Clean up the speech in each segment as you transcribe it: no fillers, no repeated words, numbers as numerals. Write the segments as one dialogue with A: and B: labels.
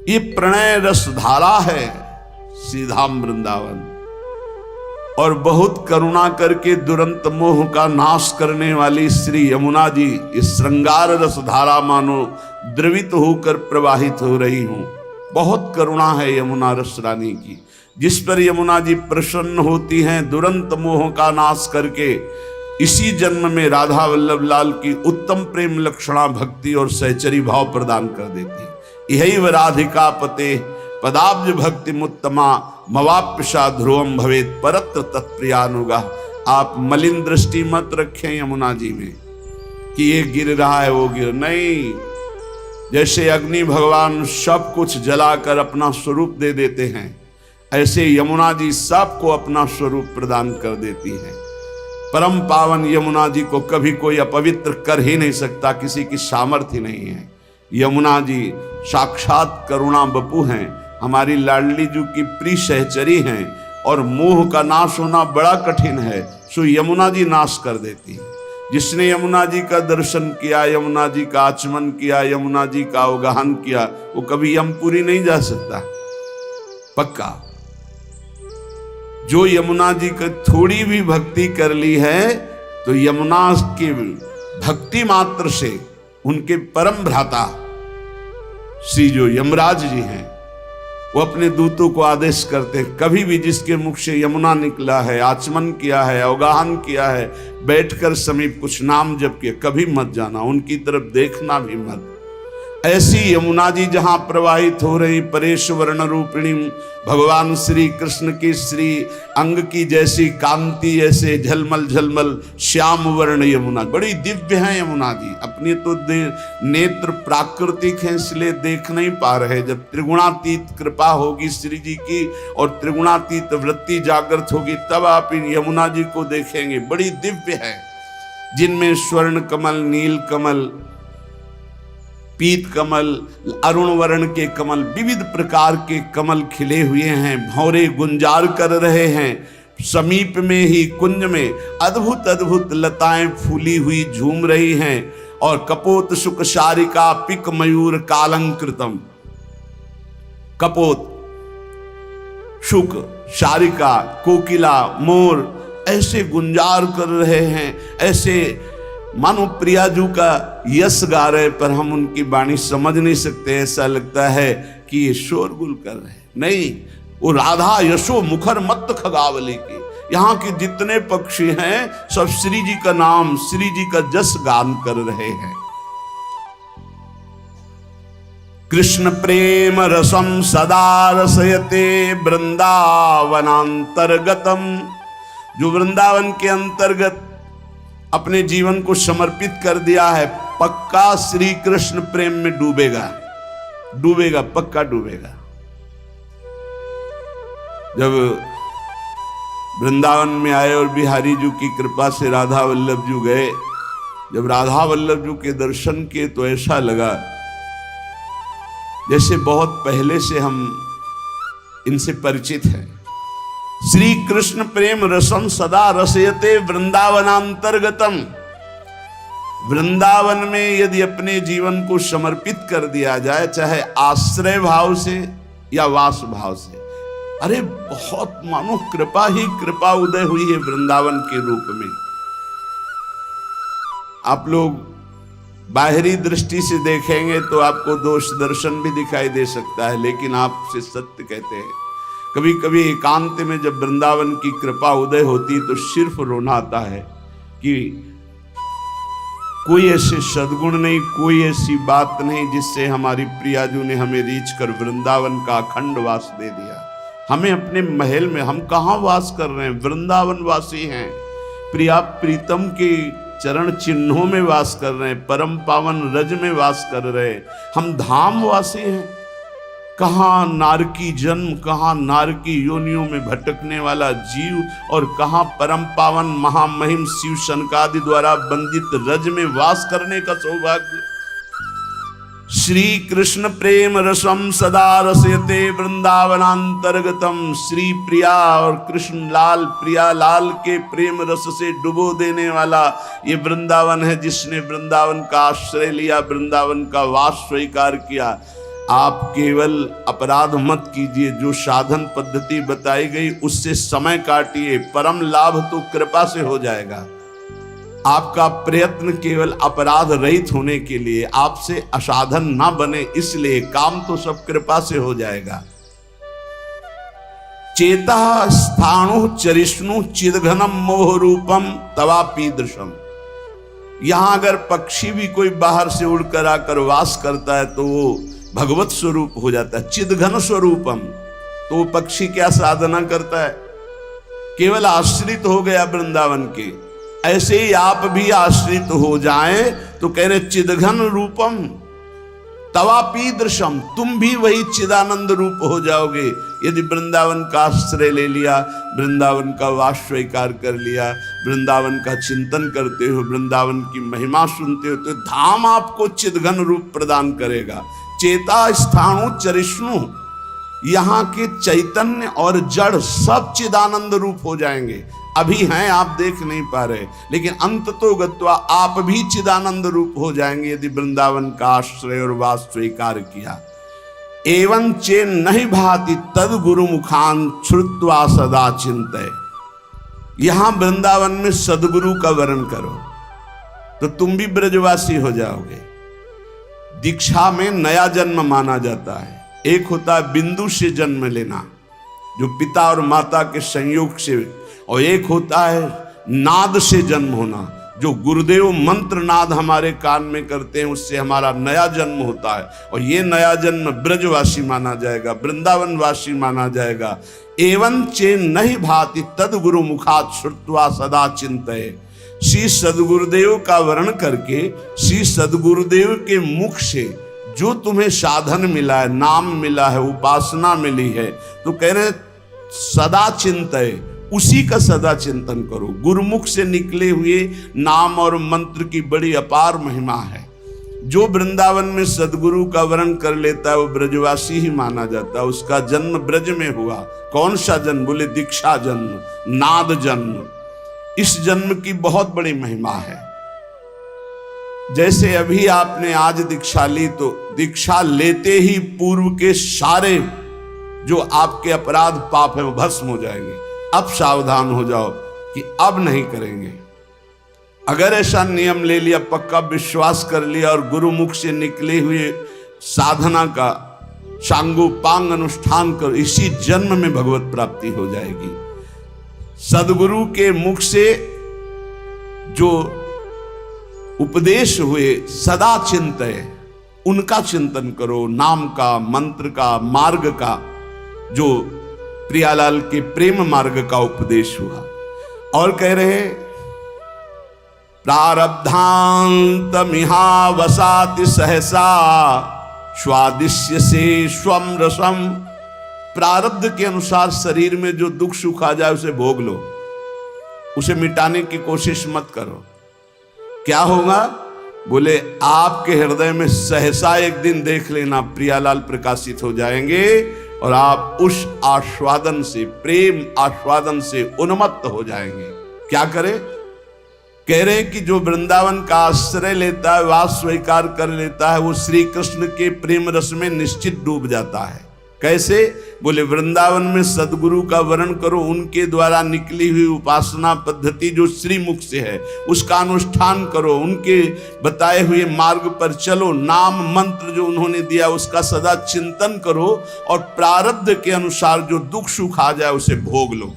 A: ये प्रणय रस धारा है श्रीधाम वृंदावन। और बहुत करुणा करके दुरंत मोह का नाश करने वाली श्री यमुना जी इस श्रृंगार रस धारा मानो द्रवित होकर प्रवाहित हो रही हूं। बहुत करुणा है यमुना रस रानी की, जिस पर यमुना जी प्रसन्न होती हैं, दुरंत मोह का नाश करके इसी जन्म में राधा वल्लभ लाल की उत्तम प्रेम लक्षणा भक्ति और सहचरी भाव प्रदान कर देती। यही राधिका पते पदाब्ज भक्ति मुत्तमा मवाप्यशा ध्रुवम भवेत परत्र तत्प्रियानुगा। आप मलिन दृष्टि मत रखें यमुना जी में कि ये गिर रहा है वो गिर नहीं। जैसे अग्नि भगवान सब कुछ जलाकर अपना स्वरूप दे देते हैं, ऐसे यमुना जी सबको अपना स्वरूप प्रदान कर देती है। परम पावन यमुना जी को कभी कोई अपवित्र कर ही नहीं सकता, किसी की सामर्थ्य नहीं है। यमुना जी साक्षात करुणा बपू हैं, हमारी लाडली जी की प्रिय सहचरी हैं, और मोह का नाश होना बड़ा कठिन है, सो यमुना जी नाश कर देती है। जिसने यमुना जी का दर्शन किया, यमुना जी का आचमन किया, यमुना जी का अवगाहन किया, वो कभी यमपुरी नहीं जा सकता पक्का। जो यमुना जी की थोड़ी भी भक्ति कर ली है, तो यमुना की भक्ति मात्र से उनके परम भ्राता श्री जो यमराज जी हैं, वो अपने दूतों को आदेश करते, कभी भी जिसके मुख से यमुना निकला है, आचमन किया है, अवगाहन किया है, बैठकर समीप कुछ नाम जप के कभी मत जाना, उनकी तरफ देखना भी मत। ऐसी यमुना जी जहां प्रवाहित हो रही परेश वर्ण रूपिणी भगवान श्री कृष्ण की श्री अंग की जैसी कांति, ऐसे झलमल झलमल श्याम वर्ण यमुना, बड़ी दिव्य है यमुना जी। अपनी तो नेत्र प्राकृतिक हैं, इसलिए देख नहीं पा रहे। जब त्रिगुणातीत कृपा होगी श्री जी की और त्रिगुणातीत वृत्ति जागृत होगी, तब आप इन यमुना जी को देखेंगे। बड़ी दिव्य है, जिनमें स्वर्ण कमल, नील कमल, पीत कमल, अरुण वर्ण के कमल, विविध प्रकार के कमल खिले हुए हैं, भौरे गुंजार कर रहे हैं। समीप में ही कुंज में अद्भुत अद्भुत लताएं फूली हुई झूम रही हैं, और कपोत सुख शारिका पिक मयूर कालंकृतम, कपोत, शुक, शारिका, कोकिला, मोर ऐसे गुंजार कर रहे हैं, ऐसे मानो प्रियाजू का यश गा रहे, पर हम उनकी वाणी समझ नहीं सकते। ऐसा लगता है कि ये शोरगुल कर रहे हैं, नहीं, वो राधा यशो मुखर मत खगावली की। यहाँ के जितने पक्षी हैं सब श्री जी का नाम, श्री जी का जस गान कर रहे हैं। कृष्ण प्रेम रसम सदा रसयते वृंदावनांतर्गतम, जो वृंदावन के अंतर्गत अपने जीवन को समर्पित कर दिया है, पक्का श्री कृष्ण प्रेम में डूबेगा, डूबेगा, पक्का डूबेगा। जब वृंदावन में आए और बिहारी जी की कृपा से राधा वल्लभ जी गए, जब राधा वल्लभ जी के दर्शन किए तो ऐसा लगा जैसे बहुत पहले से हम इनसे परिचित हैं। श्री कृष्ण प्रेम रसम सदा रसयते वृंदावनांतर्गतम, वृंदावन में यदि अपने जीवन को समर्पित कर दिया जाए, चाहे आश्रय भाव से या वास भाव से, अरे बहुत मानो कृपा ही कृपा उदय हुई है वृंदावन के रूप में। आप लोग बाहरी दृष्टि से देखेंगे तो आपको दोष दर्शन भी दिखाई दे सकता है, लेकिन आपसे सत्य कहते हैं, कभी कभी एकांत में जब वृंदावन की कृपा उदय होती तो सिर्फ रोना आता है कि कोई ऐसे सद्गुण नहीं, कोई ऐसी बात नहीं जिससे हमारी प्रियाजू ने हमें रीच कर वृंदावन का अखंड वास दे दिया। हमें अपने महल में, हम कहाँ वास कर रहे हैं, वृंदावन वासी हैं, प्रिया प्रीतम के चरण चिन्हों में वास कर रहे हैं, परम पावन रज में वास कर रहे हैं, हम धाम वासी हैं। कहाँ नारकी जन्म, कहाँ नारकी योनियों में भटकने वाला जीव, और कहाँ परम पावन महामहिम शिव शनकादि द्वारा बंदित रज में वास करने का सौभाग्य। श्री कृष्ण प्रेम रसम सदा रसयते वृंदावनांतर्गतम, श्री प्रिया और कृष्ण लाल, प्रिया लाल के प्रेम रस से डुबो देने वाला ये वृंदावन है, जिसने वृंदावन का आश्रय लिया, वृंदावन का वास स्वीकार किया। आप केवल अपराध मत कीजिए, जो साधन पद्धति बताई गई उससे समय काटिए, परम लाभ तो कृपा से हो जाएगा। आपका प्रयत्न केवल अपराध रहित होने के लिए, आपसे असाधन ना बने, इसलिए काम तो सब कृपा से हो जाएगा। चेता स्थाणु चरिष्णु चिदघनम मोह रूपम तवापीदृशम। यहां अगर पक्षी भी कोई बाहर से उड़कर आकर वास करता है तो वो भगवत स्वरूप हो जाता है, चिदघन स्वरूपम। तो वो पक्षी क्या साधना करता है? केवल आश्रित हो गया वृंदावन के। ऐसे ही आप भी आश्रित हो जाएं तो कह रहे चिदघन रूपम तवापीदृशम, तुम भी वही चिदानंद रूप हो जाओगे यदि वृंदावन का आश्रय ले लिया, वृंदावन का वास स्वीकार कर लिया, वृंदावन का चिंतन करते हो, वृंदावन की महिमा सुनते हो, तो धाम आपको चिदघन रूप प्रदान करेगा। चेता स्थाणु चरिष्णु, यहाँ के चैतन्य और जड़ सब चिदानंद रूप हो जाएंगे। अभी हैं, आप देख नहीं पा रहे, लेकिन अंत तो गत्वा आप भी चिदानंद रूप हो जाएंगे यदि वृंदावन का आश्रय और वास स्वीकार किया। एवं चे नहीं भाति तद गुरु मुखान श्रुत्वा सदा चिंतय। यहां वृंदावन में सदगुरु का वर्ण करो तो तुम भी ब्रजवासी हो जाओगे। दीक्षा में नया जन्म माना जाता है। एक होता है बिंदु से जन्म लेना, जो पिता और माता के संयोग से, और एक होता है नाद से जन्म होना, जो गुरुदेव मंत्र नाद हमारे कान में करते हैं, उससे हमारा नया जन्म होता है। और ये नया जन्म ब्रजवासी माना जाएगा, वृंदावन वासी माना जाएगा। एवं चे नहीं भाति तद गुरु मुखात श्रुत्वा सदा चिंतय। श्री सदगुरुदेव का वर्ण करके, श्री सदगुरुदेव के मुख से जो तुम्हें साधन मिला है, नाम मिला है, उपासना मिली है, तो कह रहे सदा चिंतय, उसी का सदा चिंतन करो। गुरुमुख से निकले हुए नाम और मंत्र की बड़ी अपार महिमा है। जो वृंदावन में सदगुरु का वर्ण कर लेता है वो ब्रजवासी ही माना जाता है। उसका जन्म ब्रज में हुआ। कौन सा जन्म? बोले दीक्षा जन्म, नाद जन्म। इस जन्म की बहुत बड़ी महिमा है। जैसे अभी आपने आज दीक्षा ली, तो दीक्षा लेते ही पूर्व के सारे जो आपके अपराध पाप है वो भस्म हो जाएंगे। अब सावधान हो जाओ कि अब नहीं करेंगे। अगर ऐसा नियम ले लिया, पक्का विश्वास कर लिया और गुरुमुख से निकले हुए साधना का सांगोपांग अनुष्ठान करो, इसी जन्म में भगवत प्राप्ति हो जाएगी। सदगुरु के मुख से जो उपदेश हुए सदा चिंतय, उनका चिंतन करो। नाम का, मंत्र का, मार्ग का, जो प्रियालाल के प्रेम मार्ग का उपदेश हुआ। और कह रहे प्रारब्धांत मिहा वसाति सहसा स्वादिश्य से स्वम रसम। प्रारब्ध के अनुसार शरीर में जो दुख सुख आ जाए उसे भोग लो, उसे मिटाने की कोशिश मत करो। क्या होगा? बोले आपके हृदय में सहसा एक दिन देख लेना प्रियालाल प्रकाशित हो जाएंगे और आप उस आस्वादन से, प्रेम आस्वादन से उन्मत्त हो जाएंगे। क्या करें? कह रहे कि जो वृंदावन का आश्रय लेता है, वास स्वीकार कर लेता है, वो श्री कृष्ण के प्रेम रस में निश्चित डूब जाता है। कैसे? बोले वृंदावन में सदगुरु का वर्ण करो, उनके द्वारा निकली हुई उपासना पद्धति जो श्रीमुख से है उसका अनुष्ठान करो, उनके बताए हुए मार्ग पर चलो, नाम मंत्र जो उन्होंने दिया उसका सदा चिंतन करो, और प्रारब्ध के अनुसार जो दुख सुख आ जाए उसे भोग लो।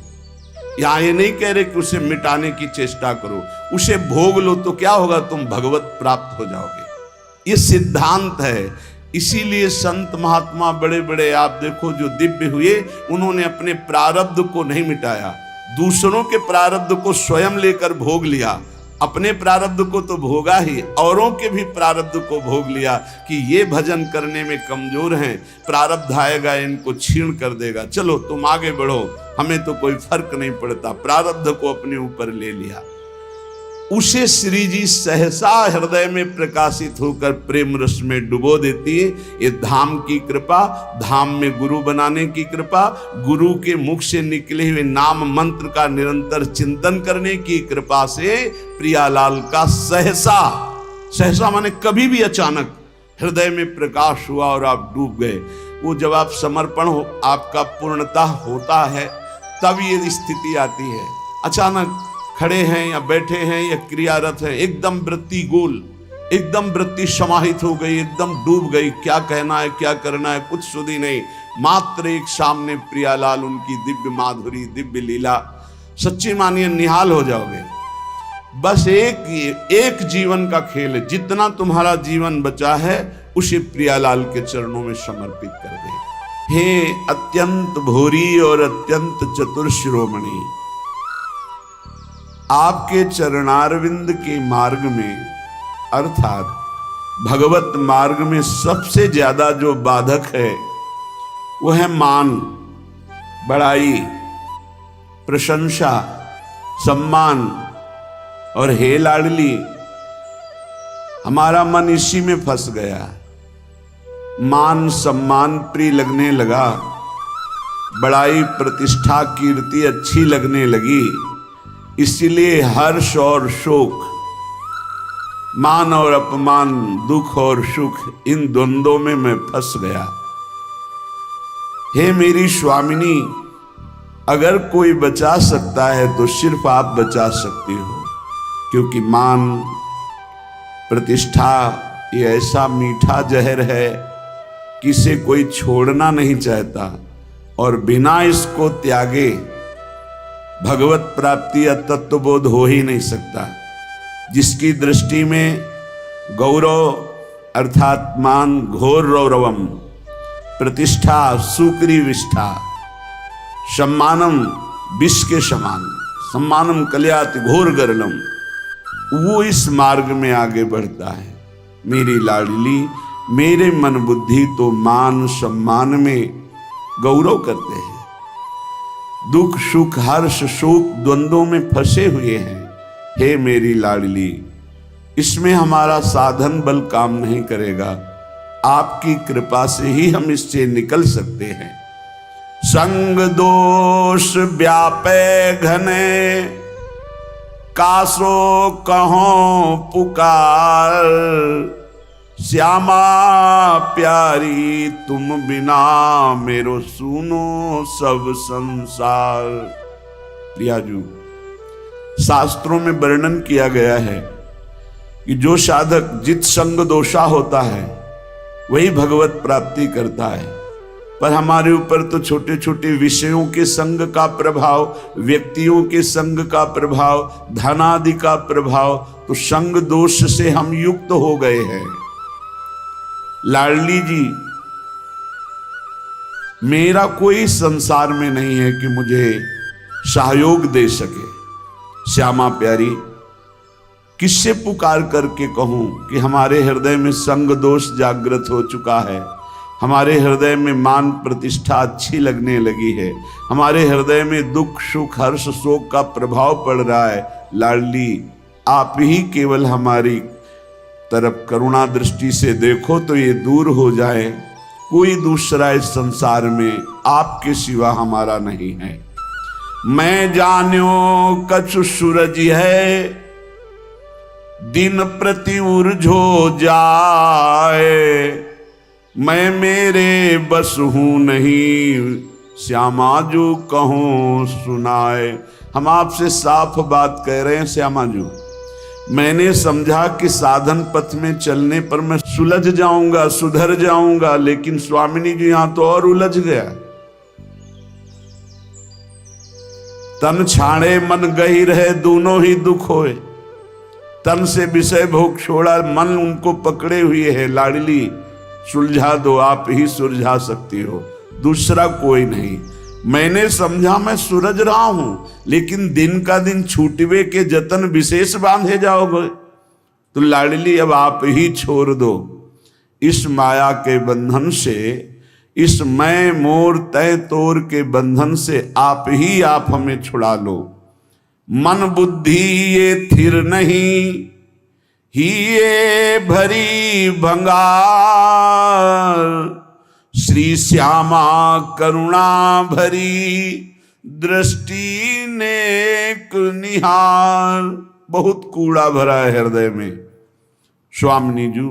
A: यहाँ ये नहीं कह रहे कि उसे मिटाने की चेष्टा करो, उसे भोग लो, तो क्या होगा? तुम भगवत प्राप्त हो जाओगे। ये सिद्धांत है। इसीलिए संत महात्मा बड़े बड़े आप देखो जो दिव्य हुए, उन्होंने अपने प्रारब्ध को नहीं मिटाया, दूसरों के प्रारब्ध को स्वयं लेकर भोग लिया। अपने प्रारब्ध को तो भोगा ही, औरों के भी प्रारब्ध को भोग लिया कि ये भजन करने में कमजोर हैं, प्रारब्ध आएगा इनको छीण कर देगा, चलो तुम आगे बढ़ो, हमें तो कोई फर्क नहीं पड़ता। प्रारब्ध को अपने ऊपर ले लिया। उसे श्री जी सहसा हृदय में प्रकाशित होकर प्रेम रस में डुबो देती है। ये धाम की कृपा, धाम में गुरु बनाने की कृपा, गुरु के मुख से निकले हुए नाम मंत्र का निरंतर चिंतन करने की कृपा से प्रियालाल का सहसा, सहसा माने कभी भी अचानक, हृदय में प्रकाश हुआ और आप डूब गए। वो जब आप समर्पण हो, आपका पूर्णता होता है, तब ये स्थिति आती है। अचानक खड़े हैं या बैठे हैं या क्रियारत हैं, एकदम वृत्ति गोल, एकदम वृत्ति समाहित हो गई, एकदम डूब गई। क्या कहना है, क्या करना है, कुछ सुधी नहीं। मात्र एक सामने प्रियालाल, उनकी दिव्य माधुरी, दिव्य लीला, सच्ची मानिए निहाल हो जाओगे। बस एक जीवन का खेल है, जितना तुम्हारा जीवन बचा है उसे प्रियालाल के चरणों में समर्पित कर दे। हे अत्यंत भोरी और अत्यंत चतुर शिरोमणि, आपके चरणारविंद के मार्ग में, अर्थात भगवत मार्ग में सबसे ज्यादा जो बाधक है वो है मान, बड़ाई, प्रशंसा, सम्मान। और हे लाडली, हमारा मन इसी में फंस गया। मान सम्मान प्रिय लगने लगा, बड़ाई प्रतिष्ठा कीर्ति अच्छी लगने लगी, इसीलिए हर्ष और शोक, मान और अपमान, दुख और सुख, इन द्वंद्वों में मैं फंस गया। हे मेरी स्वामिनी, अगर कोई बचा सकता है तो सिर्फ आप बचा सकती हो, क्योंकि मान प्रतिष्ठा ये ऐसा मीठा जहर है कि इसे कोई छोड़ना नहीं चाहता, और बिना इसको त्यागे भगवत प्राप्ति या तत्वबोध हो ही नहीं सकता। जिसकी दृष्टि में गौरव अर्थात मान घोर रौरवम, प्रतिष्ठा सुक्री विष्ठा, सम्मानम विष के समान, सम्मानम कल्याति घोर गरलम, वो इस मार्ग में आगे बढ़ता है। मेरी लाडली, मेरे मन बुद्धि तो मान सम्मान में गौरव करते हैं, दुख सुख हर्ष शोक द्वंद्वों में फंसे हुए हैं। हे मेरी लाडली, इसमें हमारा साधन बल काम नहीं करेगा, आपकी कृपा से ही हम इससे निकल सकते हैं। संग दोष व्यापे घने, कासो कहो पुकार, श्यामा प्यारी तुम बिना मेरो सुनो सब संसार। प्रियाजू, शास्त्रों में वर्णन किया गया है कि जो साधक जित संग दोषा होता है वही भगवत प्राप्ति करता है। पर हमारे ऊपर तो छोटे छोटे विषयों के संग का प्रभाव, व्यक्तियों के संग का प्रभाव, धनादि का प्रभाव, तो संग दोष से हम युक्त हो गए हैं। लाडली जी, मेरा कोई संसार में नहीं है कि मुझे सहयोग दे सके। श्यामा प्यारी, किससे पुकार करके कहूं कि हमारे हृदय में संग दोष जागृत हो चुका है, हमारे हृदय में मान प्रतिष्ठा अच्छी लगने लगी है, हमारे हृदय में दुख सुख हर्ष शोक का प्रभाव पड़ रहा है। लाडली, आप ही केवल हमारी तरफ करुणा दृष्टि से देखो तो ये दूर हो जाए। कोई दूसरा इस संसार में आपके सिवा हमारा नहीं है। मैं जान्यो कछु सूरज है, दिन प्रति उर्झो जाए, मैं मेरे बस हूं नहीं, श्यामा जो कहूं सुनाए। हम आपसे साफ बात कह रहे हैं श्यामा जी। मैंने समझा कि साधन पथ में चलने पर मैं सुलझ जाऊंगा, सुधर जाऊंगा, लेकिन स्वामिनी जी यहां तो और उलझ गया। तन छाड़े मन गही रहे, दोनों ही दुख होए। तन से विषय भोग छोड़ा, मन उनको पकड़े हुए है। लाडली, सुलझा दो, आप ही सुलझा सकती हो, दूसरा कोई नहीं। मैंने समझा मैं सूरज रहा हूं, लेकिन दिन का दिन छूटवे के जतन विशेष बांधे जाओगे। तो लाडली, अब आप ही छोड़ दो इस माया के बंधन से, इस मैं मोर तय तोर के बंधन से आप ही आप हमें छुड़ा लो। मन बुद्धि ये थिर नहीं, ही ये भरी भंगार, श्री श्यामा करुणा भरी, दृष्टि नेक निहार। बहुत कूड़ा भरा है हृदय में। स्वामिनी जी,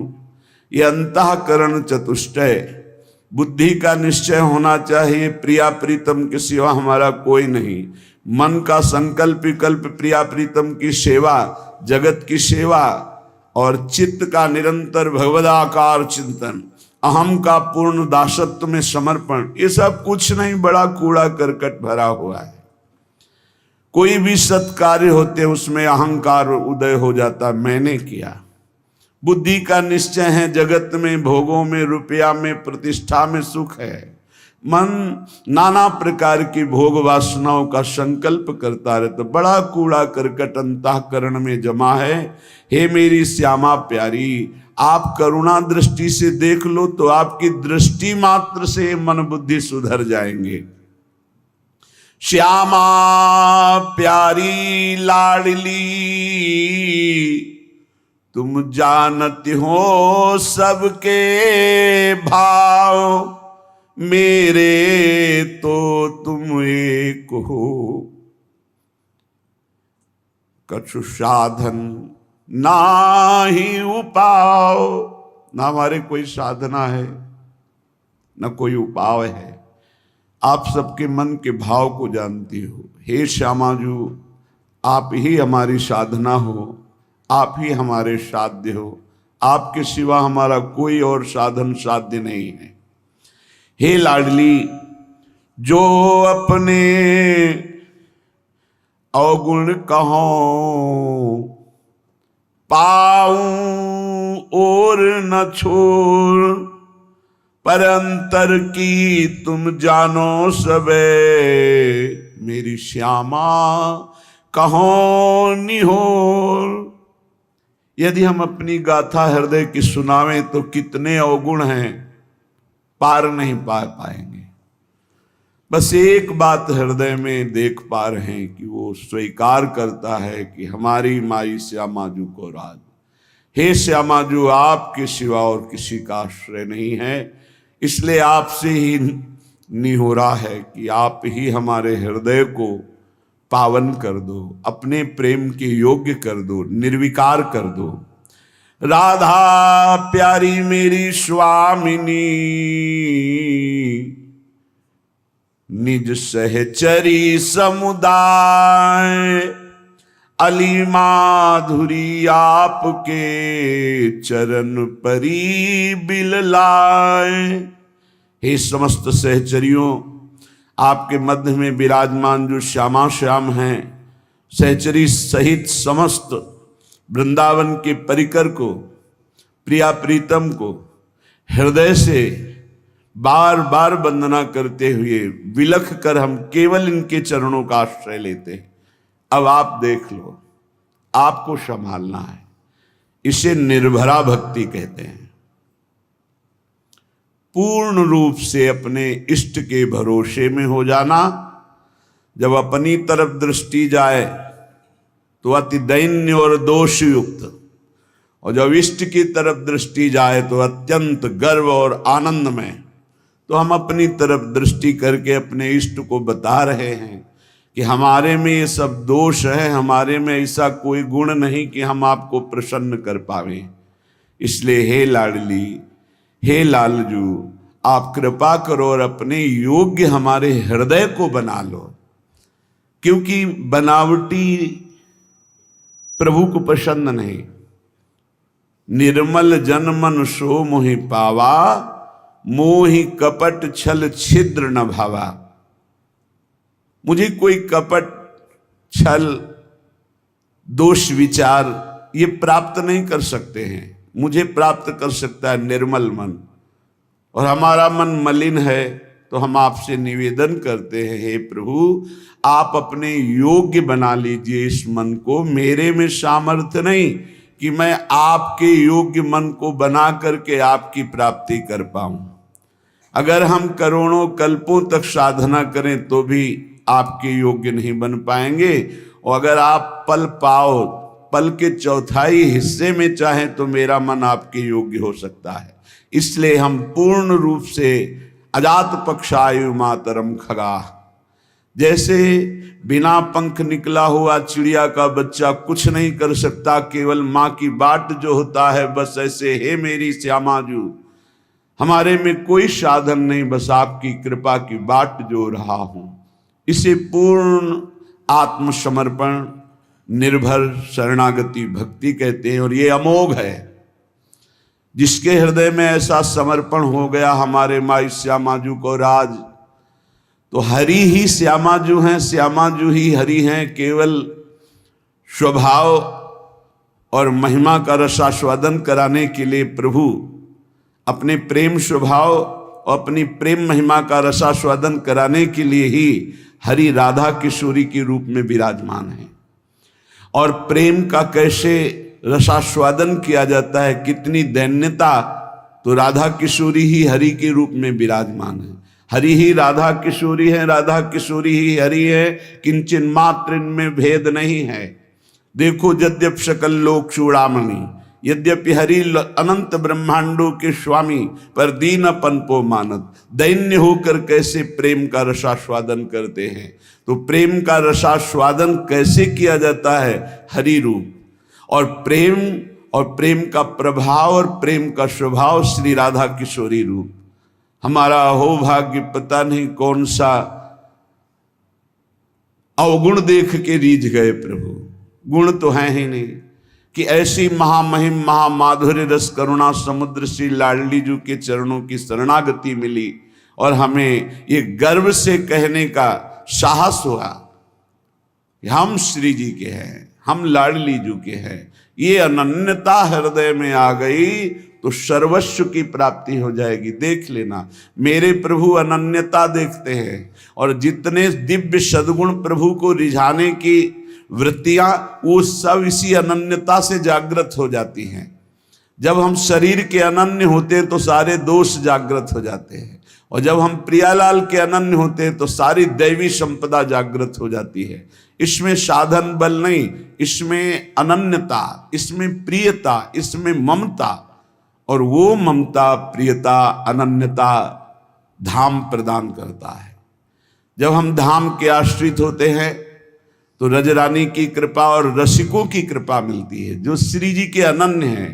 A: ये अंतःकरण चतुष्टय, बुद्धि का निश्चय होना चाहिए प्रिया प्रीतम के सिवा हमारा कोई नहीं। मन का संकल्प विकल्प प्रिया प्रीतम की सेवा, जगत की सेवा, और चित्त का निरंतर भगवदाकार चिंतन, अहम का पूर्ण दासत्व में समर्पण, ये सब कुछ नहीं, बड़ा कूड़ा करकट भरा हुआ है। कोई भी सत्कार्य होते उसमें अहंकार उदय हो जाता, मैंने किया। बुद्धि का निश्चय है जगत में, भोगों में, रुपया में, प्रतिष्ठा में सुख है। मन नाना प्रकार की भोग वासनाओं का संकल्प करता रहता, तो बड़ा कूड़ा करकट अंतःकरण में जमा है। हे मेरी श्यामा प्यारी, आप करुणा दृष्टि से देख लो तो आपकी दृष्टि मात्र से मन बुद्धि सुधर जाएंगे। श्यामा प्यारी लाडली, तुम जानती हो सबके भाव, मेरे तो तुम एक हो। कछु साधन ना ही उपाव, ना हमारे कोई साधना है ना कोई उपाय है। आप सबके मन के भाव को जानती हो। हे श्यामाजू, आप ही हमारी साधना हो, आप ही हमारे साध्य हो, आपके सिवा हमारा कोई और साधन साध्य नहीं है। हे लाडली, जो अपने अवगुण कहो पाऊं और न छोड़, पर अंतर की तुम जानो सबे, मेरी श्यामा कहो निहोर। यदि हम अपनी गाथा हृदय की सुनावें तो कितने अवगुण हैं, पार नहीं पाएंगे। बस एक बात हृदय में देख पा रहे हैं कि वो स्वीकार करता है कि हमारी माई श्यामाजू को राज। हे श्यामाजू, आपके सिवा और किसी का आश्रय नहीं है, इसलिए आपसे ही निहोरा है कि आप ही हमारे हृदय को पावन कर दो, अपने प्रेम के योग्य कर दो, निर्विकार कर दो। राधा प्यारी मेरी स्वामिनी, निज सहचरी समुदाय, अली माधुरी आपके चरण परी बिललाए। हे समस्त सहचरियों, आपके मध्य में विराजमान जो श्यामा श्याम हैं, सहचरी सहित समस्त वृंदावन के परिकर को, प्रिया प्रीतम को हृदय से बार बार वंदना करते हुए विलख कर हम केवल इनके चरणों का आश्रय लेते हैं। अब आप देख लो, आपको संभालना है। इसे निर्भरा भक्ति कहते हैं। पूर्ण रूप से अपने इष्ट के भरोसे में हो जाना। जब अपनी तरफ दृष्टि जाए तो अति दैन्य और दोष युक्त, और जब इष्ट की तरफ दृष्टि जाए तो अत्यंत गर्व और आनंद में। तो हम अपनी तरफ दृष्टि करके अपने इष्ट को बता रहे हैं कि हमारे में ये सब दोष है, हमारे में ऐसा कोई गुण नहीं कि हम आपको प्रसन्न कर पावें। इसलिए हे लाडली, हे लालजू, आप कृपा करो और अपने योग्य हमारे हृदय को बना लो, क्योंकि बनावटी प्रभु को पसंद नहीं। निर्मल जन मन सो मोहि पावा, मोहि कपट छल छिद्र न भावा। मुझे कोई कपट छल दोष विचार ये प्राप्त नहीं कर सकते हैं। मुझे प्राप्त कर सकता है निर्मल मन, और हमारा मन मलिन है। तो हम आपसे निवेदन करते हैं, हे प्रभु, आप अपने योग्य बना लीजिए इस मन को। मेरे में सामर्थ्य नहीं कि मैं आपके योग्य मन को बना करके आपकी प्राप्ति कर पाऊं। अगर हम करोड़ों कल्पों तक साधना करें तो भी आपके योग्य नहीं बन पाएंगे। और अगर आप पल पाओ, पल के चौथाई हिस्से में चाहें तो मेरा मन आपके योग्य हो सकता है। इसलिए हम पूर्ण रूप से अजात पक्षायु मातरम खगा, जैसे बिना पंख निकला हुआ चिड़िया का बच्चा कुछ नहीं कर सकता, केवल माँ की बाट जो होता है, बस ऐसे हे मेरी श्यामाजू, हमारे में कोई साधन नहीं, बस आपकी कृपा की बाट जो रहा हूं। इसे पूर्ण आत्मसमर्पण, निर्भर शरणागति भक्ति कहते हैं। और ये अमोघ है। जिसके हृदय में ऐसा समर्पण हो गया हमारे माई श्यामाजू को राज, तो हरि ही श्यामाजू हैं, श्यामाजू ही हरि हैं। केवल स्वभाव और महिमा का रसास्वादन कराने के लिए प्रभु अपने प्रेम स्वभाव और अपनी प्रेम महिमा का रसास्वादन कराने के लिए ही हरि राधा किशोरी के रूप में विराजमान है। और प्रेम का कैसे रसास्वादन किया जाता है, कितनी दैन्यता, तो राधा किशोरी ही हरि के रूप में विराजमान है। हरि ही राधा किशोरी है, राधा किशोरी ही हरि है, किंचन मात्र इनमें भेद नहीं है। देखो यद्यप सकल लोक चूड़ामणि, यद्यपि हरि अनंत ब्रह्मांडों के स्वामी, पर दीनपन को मानत, दैन्य होकर कैसे प्रेम का रसास्वादन करते हैं। तो प्रेम का रसास्वादन कैसे किया जाता है, हरि रूप। और प्रेम का प्रभाव और प्रेम का स्वभाव श्री राधा किशोरी रूप। हमारा हो भाग्य, पता नहीं कौन सा अवगुण देख के रीझ गए प्रभु। गुण तो है ही नहीं कि ऐसी महामहिम महामाधुर्य रस करुणा समुद्र श्री लाडली जी के चरणों की शरणागति मिली, और हमें ये गर्व से कहने का साहस हुआ कि हम श्री जी के हैं, हम लाडली जी के हैं। ये अनन्यता हृदय में आ गई तो सर्वस्व की प्राप्ति हो जाएगी। देख लेना, मेरे प्रभु अनन्यता देखते हैं, और जितने दिव्य सद्गुण प्रभु को रिझाने की वृत्तियां, वो सब इसी अनन्यता से जागृत हो जाती हैं। जब हम शरीर के अनन्य होते हैं तो सारे दोष जागृत हो जाते हैं, और जब हम प्रियालाल के अनन्य होते हैं तो सारी दैवी संपदा जागृत हो जाती है। इसमें साधन बल नहीं, इसमें अनन्यता, इसमें प्रियता, इसमें ममता, और वो ममता प्रियता अनन्यता धाम प्रदान करता है। जब हम धाम के आश्रित होते हैं तो रजरानी की कृपा और रसिकों की कृपा मिलती है। जो श्री जी के अनन्य हैं,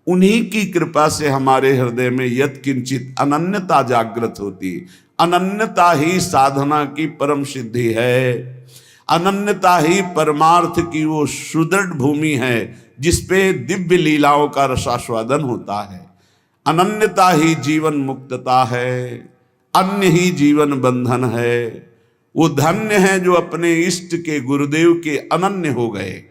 A: उन्हीं की कृपा से हमारे हृदय में यत् किंचित अनन्यता जागृत होती है। अनन्यता ही साधना की परम सिद्धि है। अनन्यता ही परमार्थ की वो सुदृढ़ भूमि है जिसपे दिव्य लीलाओं का रसास्वादन होता है। अनन्यता ही जीवन मुक्तता है, अन्य ही जीवन बंधन है। वो धन्य है जो अपने इष्ट के गुरुदेव के अनन्य हो गए।